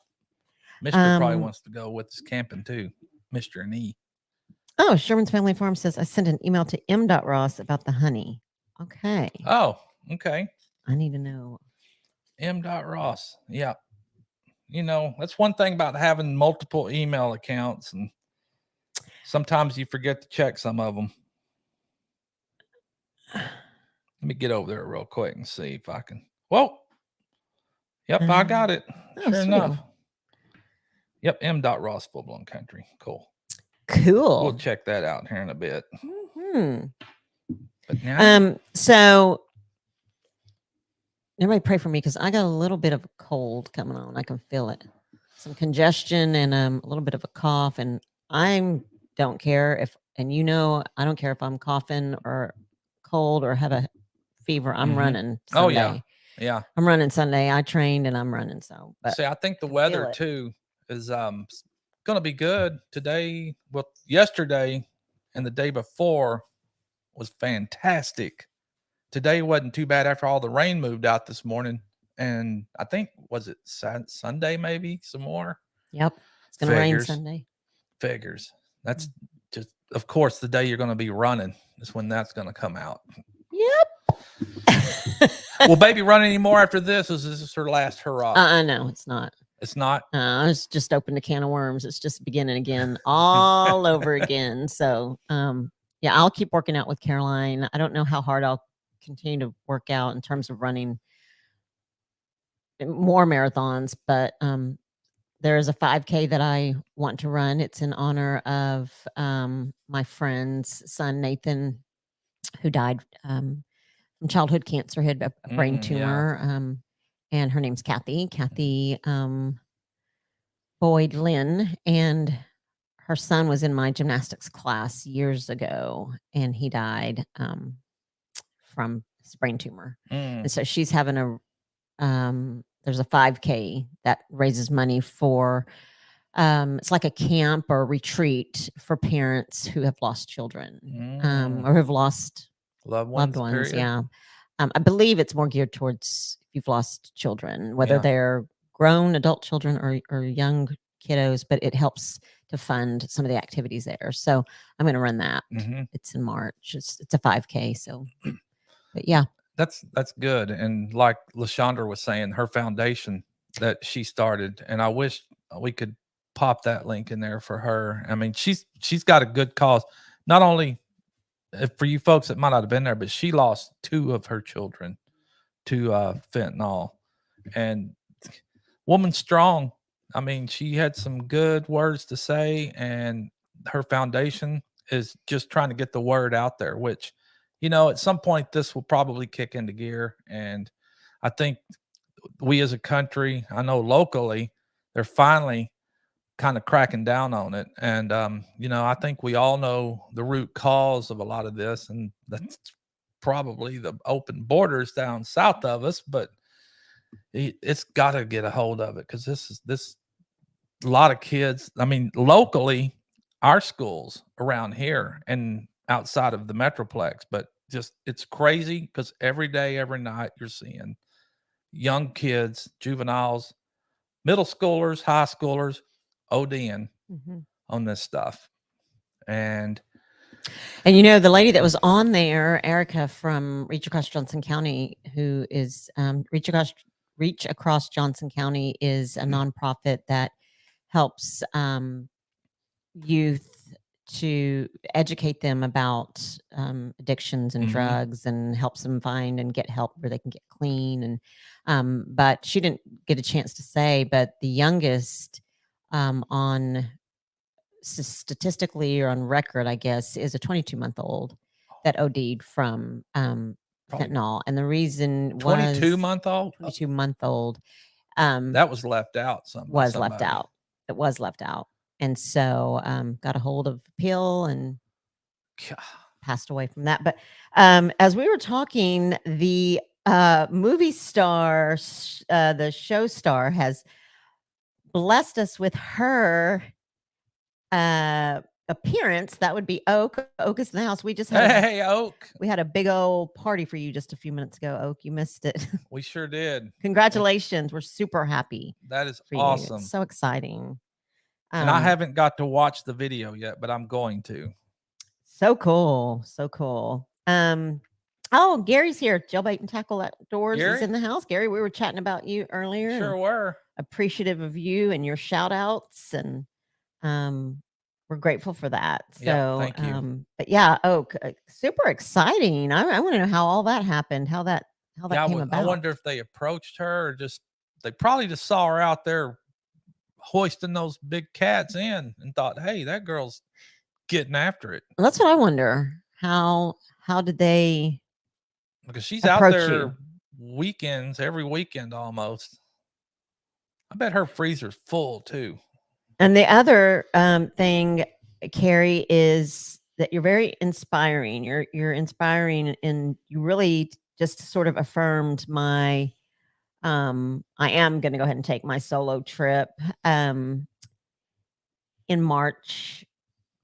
Mr. probably wants to go with us camping too. Mr. and E. Oh, Sherman's Family Farm says, I sent an email to M. Ross about the honey. Okay. Oh, okay. I need to know. M. Ross. Yeah. You know, that's one thing about having multiple email accounts, and sometimes you forget to check some of them. Let me get over there real quick and see if I can. Whoa. Yep, I got it. Sure enough. Yep, M. Ross Full Blown Country. Cool. We'll check that out here in a bit. Mm-hmm. But now, so everybody pray for me because I got a little bit of a cold coming on. I can feel it. Some congestion and a little bit of a cough. And I don't care if, and you know, I don't care if I'm coughing or cold or have a fever. I'm running Sunday. Oh, yeah. Yeah. I'm running Sunday. I trained and I'm running. So, but see, I think the weather too is going to be good today. Well, yesterday and the day before was fantastic. Today wasn't too bad after all the rain moved out this morning. And I think, was it Sunday maybe some more? Yep. It's going to rain Sunday. Figures. That's just, of course, the day you're going to be running is when that's going to come out. Yep. Will baby run anymore after this? Is this her last hurrah? No, it's not. It's not. It's just opened a can of worms. It's just beginning again, all over again. So, yeah, I'll keep working out with Caroline. I don't know how hard I'll continue to work out in terms of running more marathons, but there is a 5K that I want to run. It's in honor of my friend's son, Nathan, who died from childhood cancer, had a brain tumor. Yeah. And her name's Kathy Boyd Lynn. And her son was in my gymnastics class years ago, and he died from his brain tumor. And so she's having there's a 5K that raises money for, it's like a camp or a retreat for parents who have lost children or have lost loved ones. Yeah. I believe it's more geared towards if you've lost children, whether they're grown adult children or young kiddos, but it helps to fund some of the activities there. So I'm going to run that. It's in March. It's a 5K. So, but yeah. That's good. And like LaShondra was saying, her foundation that she started, and I wish we could pop that link in there for her. I mean, she's got a good cause. Not only for you folks that might not have been there, but she lost 2 of her children to fentanyl, and woman strong. I mean, she had some good words to say, and her foundation is just trying to get the word out there, which, you know, at some point this will probably kick into gear. And I think we as a country, I know locally, they're finally kind of cracking down on it. And, you know, I think we all know the root cause of a lot of this, and that's probably the open borders down south of us, but it's got to get a hold of it, because this a lot of kids. I mean, locally, our schools around here and outside of the metroplex, but just it's crazy because every day, every night, you're seeing young kids, juveniles, middle schoolers, high schoolers, ODing on this stuff. And And you know, the lady that was on there, Erica from Reach Across Johnson County, who is Reach Across Johnson County is a nonprofit that helps youth to educate them about addictions and drugs, and helps them find and get help where they can get clean. And but she didn't get a chance to say, but the youngest on statistically or on record, I guess, is a 22-month-old that OD'd from Probably fentanyl. And the reason was 22-month-old. 22-month-old That was left out. was left out. It was left out. And so got a hold of the pill and passed away from that. But as we were talking, the movie star, the show star, has blessed us with her appearance. That would be Oak. Oak is in the house. We just had Hey, Oak. we had a big old party for you just a few minutes ago, Oak. You missed it. We sure did. Congratulations. We're super happy That is for awesome. you. It's so exciting. And I haven't got to watch the video yet, but I'm going to. So cool. So cool. Oh, Gary's here. Jailbait and Tackle Outdoors is in the house. Gary, we were chatting about you earlier. Sure were. Appreciative of you and your shout outs, and we're grateful for that. So thank you. But yeah, super exciting. I want to know how all that happened, how that came about. I wonder if they approached her, or just they probably just saw her out there hoisting those big cats in and thought, hey, that girl's getting after it. Well, that's what I wonder. How did they? Because she's out there weekends, every weekend almost. I bet her freezer's full too. And the other thing, Carrie, is that you're very inspiring. You're inspiring, and you really just sort of affirmed my. I am going to go ahead and take my solo trip in March,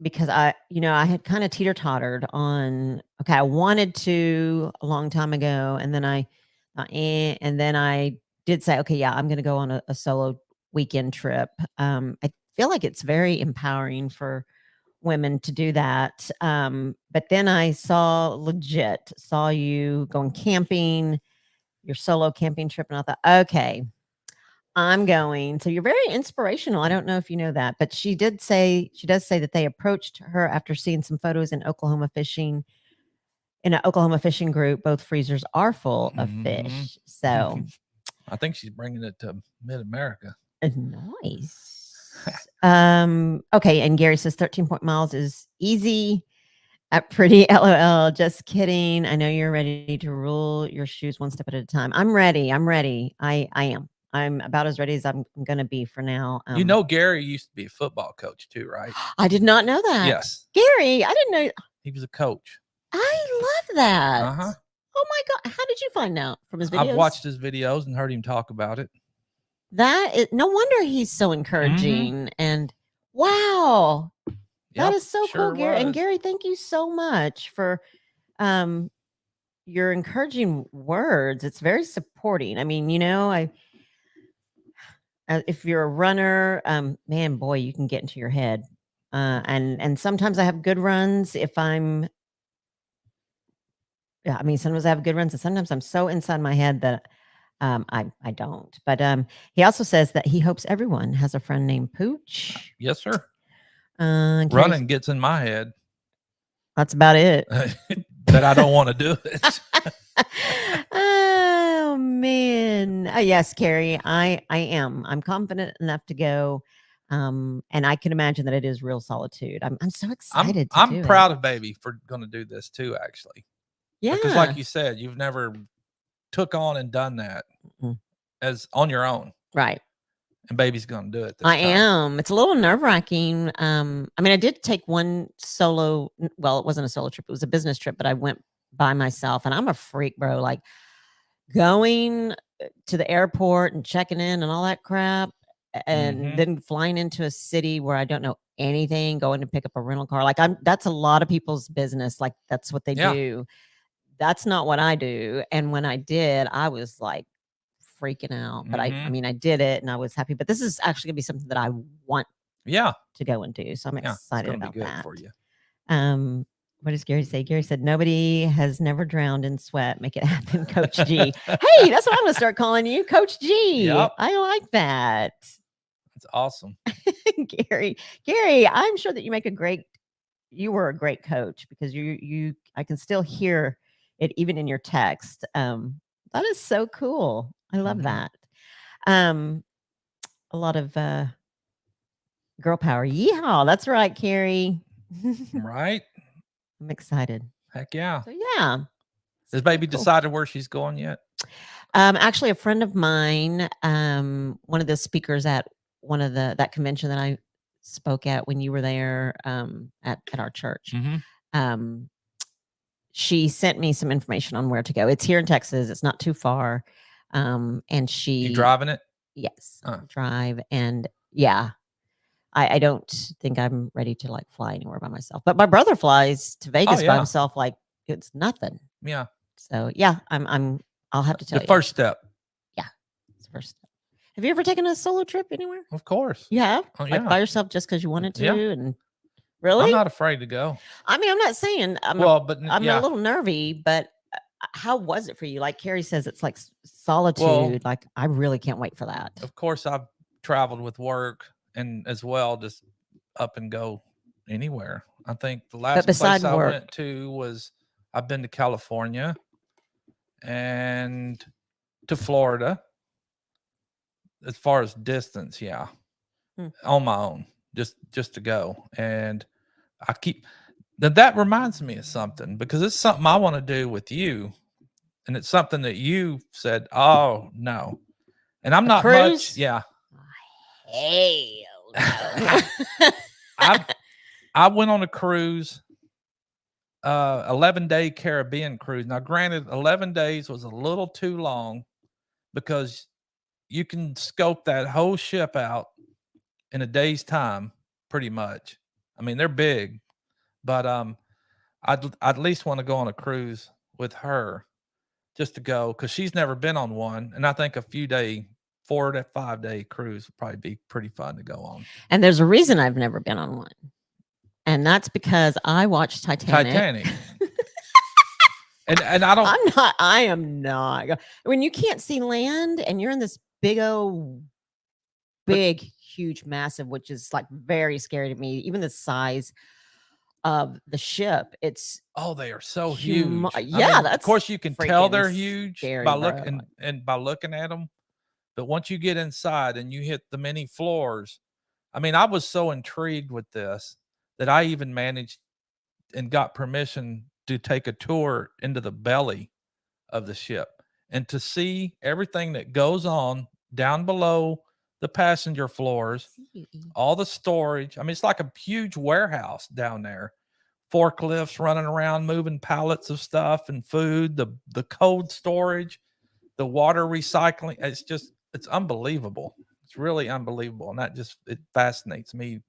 because I had kind of teeter-tottered on, okay, I wanted to a long time ago, and then I did say, okay, yeah, I'm going to go on a solo weekend trip. I feel like it's very empowering for women to do that. But then I saw you going camping, your solo camping trip, and I thought, okay, I'm going. So you're very inspirational. I don't know if you know that, but she does say that they approached her after seeing some photos in an Oklahoma fishing group. Both freezers are full of fish. So I think she's bringing it to mid-America. Nice. Okay. And Gary says 13 miles is easy. At pretty LOL. Just kidding. I know you're ready to rule your shoes one step at a time. I'm ready. I am. I'm about as ready as I'm going to be for now. Gary used to be a football coach too, right? I did not know that. Yes. Gary, I didn't know. He was a coach. I love that. Uh-huh. Oh my God. How did you find out? From his videos? I've watched his videos and heard him talk about it. No wonder he's so encouraging. And wow. That is so cool, Gary. And Gary, thank you so much for your encouraging words. It's very supporting. I mean, if you're a runner, man, boy, you can get into your head. And sometimes I have good runs. Sometimes I have good runs, and sometimes I'm so inside my head that I don't. But he also says that he hopes everyone has a friend named Pooch. Yes, sir. Running gets in my head. That's about it. That I don't want to do it. Oh man. Yes, Carrie, I am. I'm confident enough to go. And I can imagine that it is real solitude. I'm so excited. I'm proud of baby for going to do this too, actually. Yeah. Because like you said, you've never took on and done that as on your own. Right. And baby's going to do it. I am. It's a little nerve-wracking. I did take one solo. Well, it wasn't a solo trip. It was a business trip, but I went by myself, and I'm a freak, bro. Like going to the airport and checking in and all that crap, and then flying into a city where I don't know anything, going to pick up a rental car. Like that's a lot of people's business. Like that's what they do. That's not what I do. And when I did, I was like freaking out. But I did it and I was happy. But this is actually gonna be something that I want Yeah. to go and do. So I'm Yeah. It's excited going to be about good that. for you. What does Gary say? Gary said, nobody has never drowned in sweat. Make it happen, Coach G. Hey, that's what I'm going to start calling you, Coach G. Yep. I like that. It's awesome. Gary, I'm sure that you were a great coach because I can still hear it even in your text. That is so cool. I love that. A lot of girl power. Yeehaw. That's right, Carrie. Right. I'm excited. Heck yeah. So yeah. Has baby decided where she's going yet? Actually, a friend of mine, one of the speakers at one of that convention that I spoke at when you were there at our church, she sent me some information on where to go. It's here in Texas. It's not too far. And You driving it? Yes, drive. And yeah, I don't think I'm ready to like fly anywhere by myself. But my brother flies to Vegas by himself like it's nothing. Yeah. So yeah, I'll have to tell you. The first step. Yeah. It's the first step. Have you ever taken a solo trip anywhere? Of course. You have? Oh, like by yourself just because you wanted to? Yeah. And really? I'm not afraid to go. I mean, I'm not saying I'm a little nervy, but how was it for you? Like Carrie says, it's like solitude. Well, like I really can't wait for that. Of course, I've traveled with work and as well, just up and go anywhere. I think the last place I went to was I've been to California and to Florida. As far as distance, yeah, on my own, just to go. And I keep that reminds me of something because it's something I want to do with you, and it's something that you said, "Oh no," and I'm not much. Yeah. Hell no. I went on a cruise, 11-day Caribbean cruise. Now, granted, 11 days was a little too long because you can scope that whole ship out in a day's time, pretty much. I mean, they're big, but I'd at least want to go on a cruise with her just to go because she's never been on one, and I think a 4 to 5 day cruise would probably be pretty fun to go on. And there's a reason I've never been on one, and that's because I watched Titanic. and I am not. When you can't see land and you're in this huge, massive, which is like very scary to me. Even the size of the ship, it's they are so huge. Yeah, of course you can tell they're huge by looking by looking at them. But once you get inside and you hit the many floors, I mean, I was so intrigued with this that I even managed and got permission to take a tour into the belly of the ship and to see everything that goes on down below the passenger floors, all the storage. I mean, it's like a huge warehouse down there. Forklifts running around, moving pallets of stuff and food, the cold storage, the water recycling. It's unbelievable. It's really unbelievable. And it fascinates me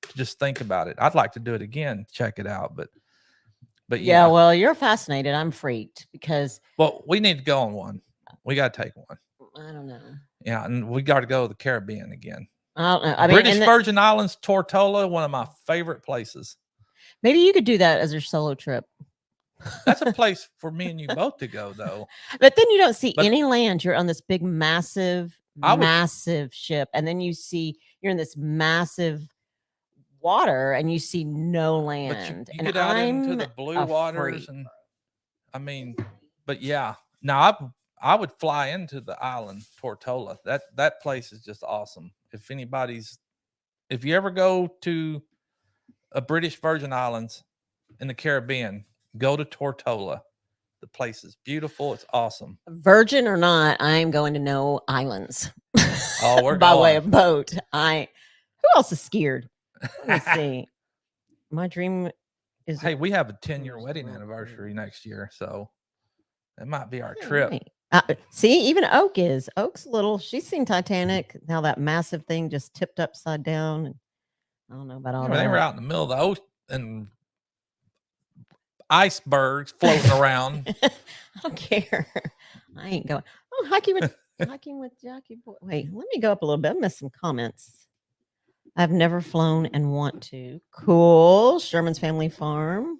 to just think about it. I'd like to do it again, check it out. But yeah. Well, you're fascinated. I'm freaked because. Well, we need to go on one. We got to take one. I don't know. Yeah, and we got to go to the Caribbean again. I don't know. British Virgin Islands, Tortola, one of my favorite places. Maybe you could do that as your solo trip. That's a place for me and you both to go, though. But then you don't see any land. You're on this big, massive ship, and then you're in this massive water, and you see no land. But you get out into the blue waters, and I mean, but yeah. Now I would fly into the island Tortola. That place is just awesome. If you ever go to a British Virgin Islands in the Caribbean, go to Tortola. The place is beautiful. It's awesome. Virgin or not, I'm going to no islands. Oh, we're by way of boat. Who else is scared? Let's see. My dream is. Hey, we have a 10-year wedding anniversary next year, so that might be our trip. Right. See, even Oak's little. She's seen Titanic. Now that massive thing just tipped upside down. And I don't know about all that. They were out in the middle of the ocean and icebergs floating around. I don't care. I ain't going. Oh, hiking with Jackie. Wait, let me go up a little bit. I missed some comments. I've never flown and want to. Cool. Sherman's Family Farm.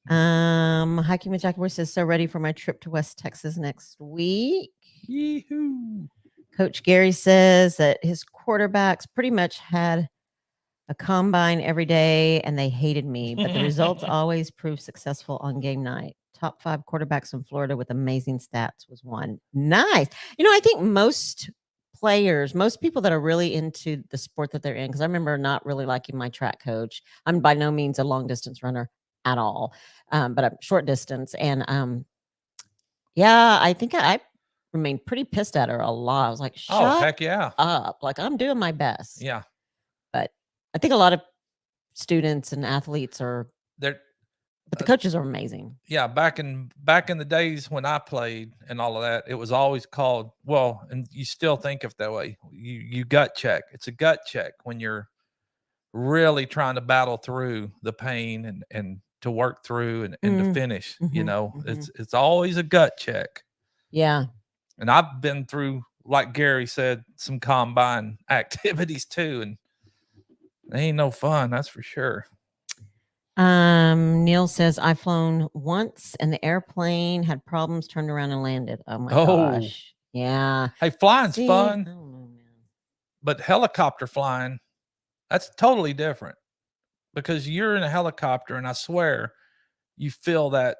Hiking with Jack Boy says, so ready for my trip to West Texas next week. Yee-hoo. Coach Gary says that his quarterbacks pretty much had a combine every day and they hated me, but the results always prove successful on game night. Top 5 quarterbacks in Florida with amazing stats was one. Nice. I think most players, most people that are really into the sport that they're in, because I remember not really liking my track coach. I'm by no means a long distance runner at all, but I'm short distance. And yeah, I think I remained pretty pissed at her a lot. I was like, Oh, shut heck yeah. up. Like, I'm doing my best. Yeah. But I think a lot of students and athletes are, They're but the coaches are amazing. yeah, back in the days when I played and all of that, it was always called, well, and you still think of that way. You gut check. It's a gut check when you're really trying to battle through the pain and to work through and to finish. It's always a gut check. Yeah. And I've been through, like Gary said, some combine activities too, and they ain't no fun, that's for sure. Neil says, I've flown once and the airplane had problems, turned around and landed. Oh my gosh. Yeah. Hey, flying's See, fun, I don't know, man. but helicopter flying, that's totally different because you're in a helicopter and I swear you feel that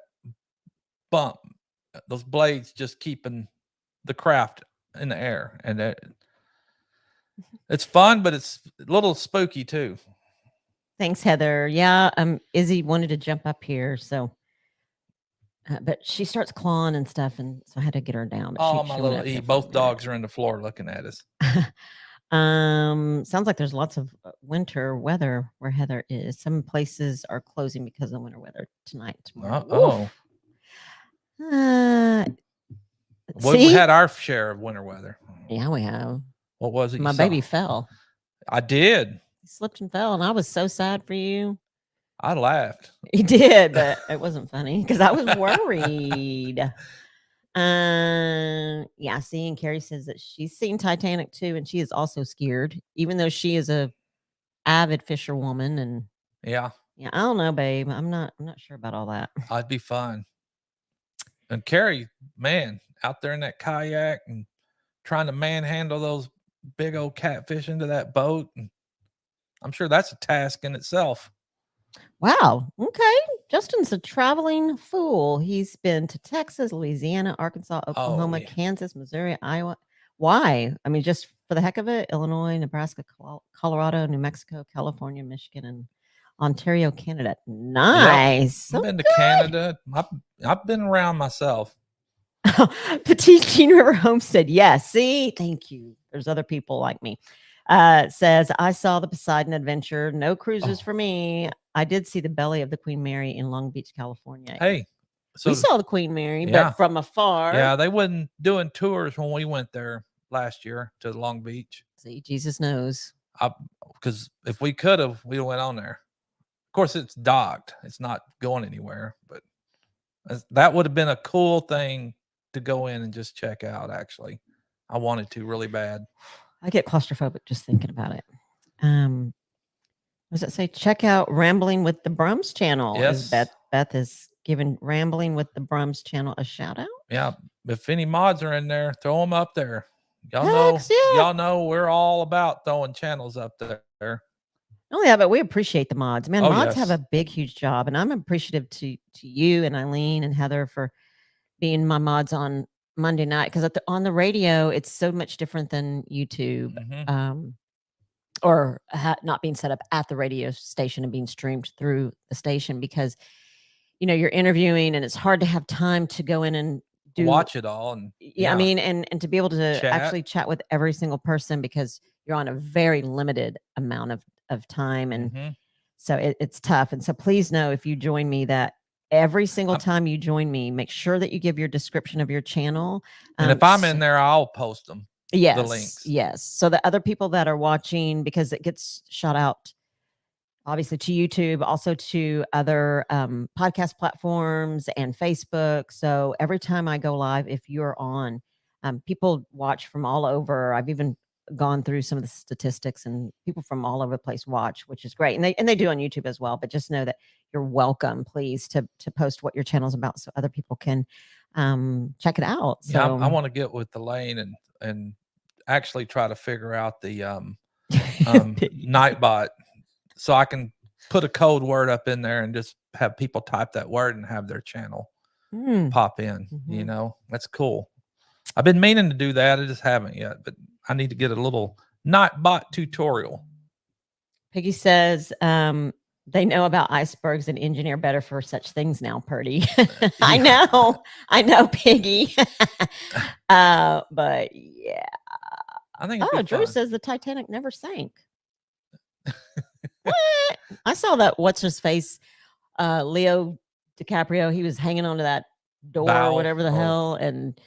bump, those blades just keeping the craft in the air. And it's fun, but it's a little spooky too. Thanks, Heather. Yeah, Izzy wanted to jump up here, so but she starts clawing and stuff, and so I had to get her down. But Oh, she my went little up there E. for a Both minute. dogs are in the floor looking at us. Sounds like there's lots of winter weather where Heather is. Some places are closing because of winter weather tonight, tomorrow. We had our share of winter weather. Yeah, we have. What was it? My baby fell. I did. He slipped and fell, and I was so sad for you. I laughed. You did, but it wasn't funny because I was worried. Yeah, see, and Carrie says that she's seen Titanic too, and she is also scared, even though she is a avid fisherwoman. And yeah, I don't know, babe. I'm not sure about all that. I'd be fine. And Carrie, man, out there in that kayak and trying to manhandle those big old catfish into that boat, and I'm sure that's a task in itself. Wow. Okay. Justin's a traveling fool. He's been to Texas, Louisiana, Arkansas, Oklahoma, Kansas, Missouri, Iowa. Why? I mean, just for the heck of it, Illinois, Nebraska, Colorado, New Mexico, California, Michigan, and Ontario, Canada. Nice. Yep. I've been to Canada. I've been around myself. Petite Jean River Homestead. Yes. See, thank you. There's other people like me. Says, I saw the Poseidon Adventure. No cruises for me. I did see the belly of the Queen Mary in Long Beach, California. Hey, so we saw the Queen Mary, but from afar. Yeah, they wasn't doing tours when we went there last year to Long Beach. See, Jesus knows. Because if we could have, we went on there. Of course, it's docked. It's not going anywhere, but that would have been a cool thing to go in and just check out, actually. I wanted to really bad. I get claustrophobic just thinking about it. What does it say? Check out Rambling with the Brums channel. Yes. Beth is giving Rambling with the Brums channel a shout out. Yeah. If any mods are in there, throw them up there. Y'all know we're all about throwing channels up there. Oh yeah, but we appreciate the mods. Man, mods have a big, huge job. And I'm appreciative to you and Eileen and Heather for being my mods on Monday night. Because on the radio, it's so much different than YouTube. Or not being set up at the radio station and being streamed through the station, because you're interviewing and it's hard to have time to go in and watch it all. And I mean, and to be able to actually chat with every single person, because you're on a very limited amount of time. And so it's tough. And so please know, if you join me, that every single time you join me, make sure that you give your description of your channel. And if I'm in there, I'll post them. Yes. The links. Yes. So the other people that are watching, because it gets shot out, obviously, to YouTube, also to other podcast platforms and Facebook. So every time I go live, if you're on, people watch from all over. I've even gone through some of the statistics, and people from all over the place watch, which is great. And they do on YouTube as well. But just know that you're welcome, please, to post what your channel's about so other people can check it out. So Yeah, I want to get with Elaine and actually try to figure out the Nightbot, so I can put a code word up in there and just have people type that word and have their channel pop in. You know, that's cool. I've been meaning to do that. I just haven't yet, but I need to get a little Nightbot tutorial. Piggy says they know about icebergs and engineer better for such things now, Purdy. I know, Piggy. But yeah. I think Drew says the Titanic never sank. What? I saw that what's his face, Leo DiCaprio, he was hanging onto that door or whatever the hell, and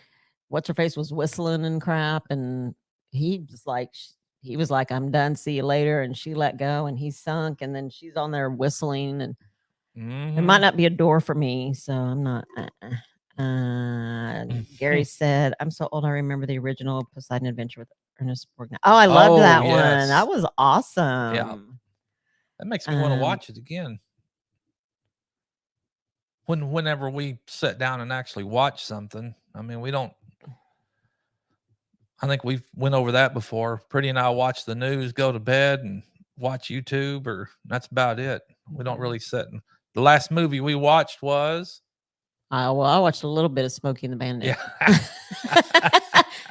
what's her face was whistling and crap, and he was like, I'm done, see you later, and she let go and he sunk, and then she's on there whistling, and it might not be a door for me, so I'm not Gary said, I'm so old I remember the original Poseidon Adventure with Ernest Borgnine. Oh, I loved that one. That was awesome. Yeah. That makes me want to watch it again. Whenever we sit down and actually watch something, I mean, I think we've went over that before. Pretty and I watch the news, go to bed, and watch YouTube, or that's about it. We don't really sit. The last movie we watched was. Well, I watched a little bit of Smokey and the Bandit. Yeah.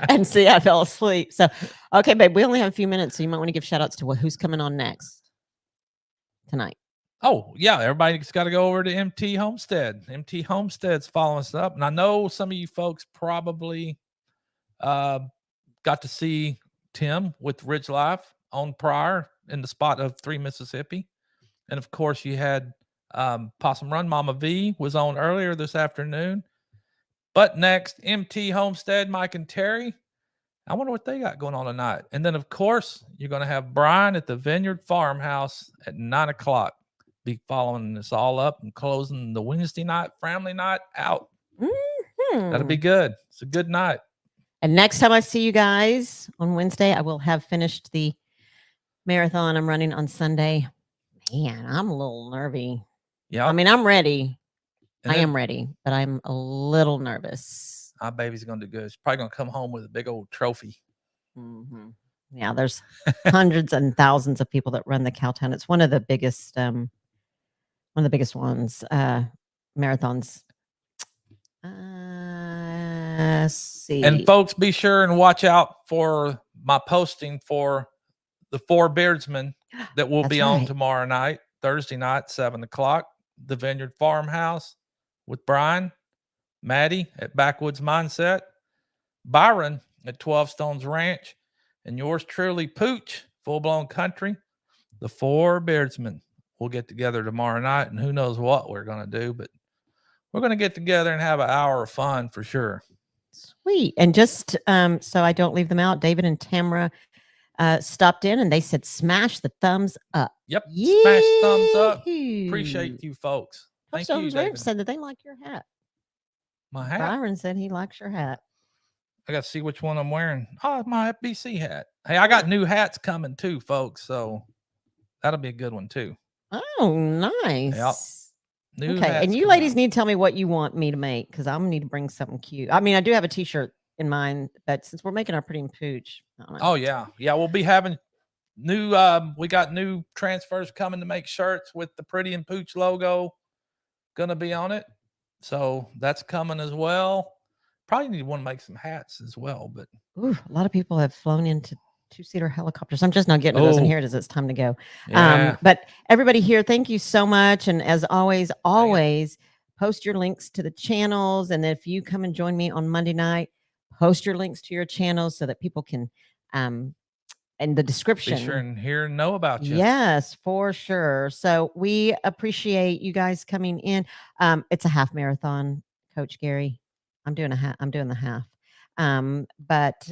And see, I fell asleep. So, okay, babe, we only have a few minutes, so you might want to give shout outs to who's coming on next tonight. Oh, yeah. Everybody's got to go over to MT Homestead. MT Homestead's following us up. And I know some of you folks probably got to see Tim with Ridge Life on prior in the spot of 3 Mississippi. And of course, you had Possum Run. Mama V was on earlier this afternoon. But next, MT Homestead, Mike and Terry. I wonder what they got going on tonight. And then, of course, you're going to have Brian at the Vineyard Farmhouse at 9 o'clock. Be following this all up and closing the Wednesday night family night out. That'll be good. It's a good night. And next time I see you guys on Wednesday, I will have finished the marathon I'm running on Sunday. Man, I'm a little nervy. Yeah. I mean, I'm ready. I am ready, but I'm a little nervous. Our baby's going to do good. She's probably going to come home with a big old trophy. Yeah, there's hundreds and thousands of people that run the Cowtown. It's one of the biggest ones, marathons. See. And folks, be sure and watch out for my posting for the 4 Beardsmen that will be on tomorrow night, Thursday night, 7 o'clock, the Vineyard Farmhouse with Brian, Maddie at Backwoods Mindset, Byron at 12 Stones Ranch, and yours truly, Pooch, Full Blown Country. The 4 Beardsmen will get together tomorrow night, and who knows what we're going to do, but we're going to get together and have an hour of fun for sure. Sweet. And just so I don't leave them out, David and Tamara stopped in and they said, smash the thumbs up. Yep. Yee-hoo. Smash thumbs up. Appreciate you folks. Thank you, David. Said that they like your hat. My hat? Byron said he likes your hat. I got to see which one I'm wearing. Oh, my FBC hat. Hey, I got new hats coming too, folks. So that'll be a good one too. Oh, nice. Yep. Okay, and you ladies need to tell me what you want me to make, because I'm going to need to bring something cute. I mean, I do have a t-shirt in mind, but since we're making our Pretty and Pooch. Oh, yeah. Yeah, we'll be having new, we got new transfers coming to make shirts with the Pretty and Pooch logo going to be on it. So that's coming as well. Probably need to want to make some hats as well. But a lot of people have flown into 2-seater helicopters. I'm just not getting to those in here as it's time to go. Yeah. But everybody here, thank you so much. And as always, post your links to the channels. And if you come and join me on Monday night, post your links to your channels so that people can, in the description. Be sure and hear and know about you. Yes, for sure. So we appreciate you guys coming in. It's a half marathon, Coach Gary. I'm doing the half. But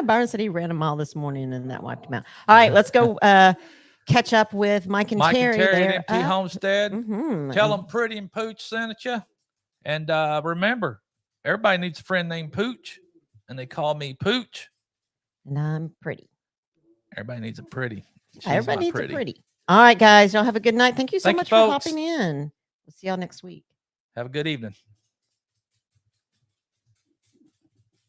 Byron said he ran a mile this morning and that wiped him out. All right, let's go catch up with Mike and Terry at MT Homestead. Tell them Pretty and Pooch sent you. And remember, everybody needs a friend named Pooch. and they call me Pooch. And I'm pretty. Everybody needs a pretty. She's Everybody my needs pretty. a pretty. All right, guys. Y'all have a good night. Thank you so Thank you, much for folks. hopping in. We'll see y'all next week. Have a good evening.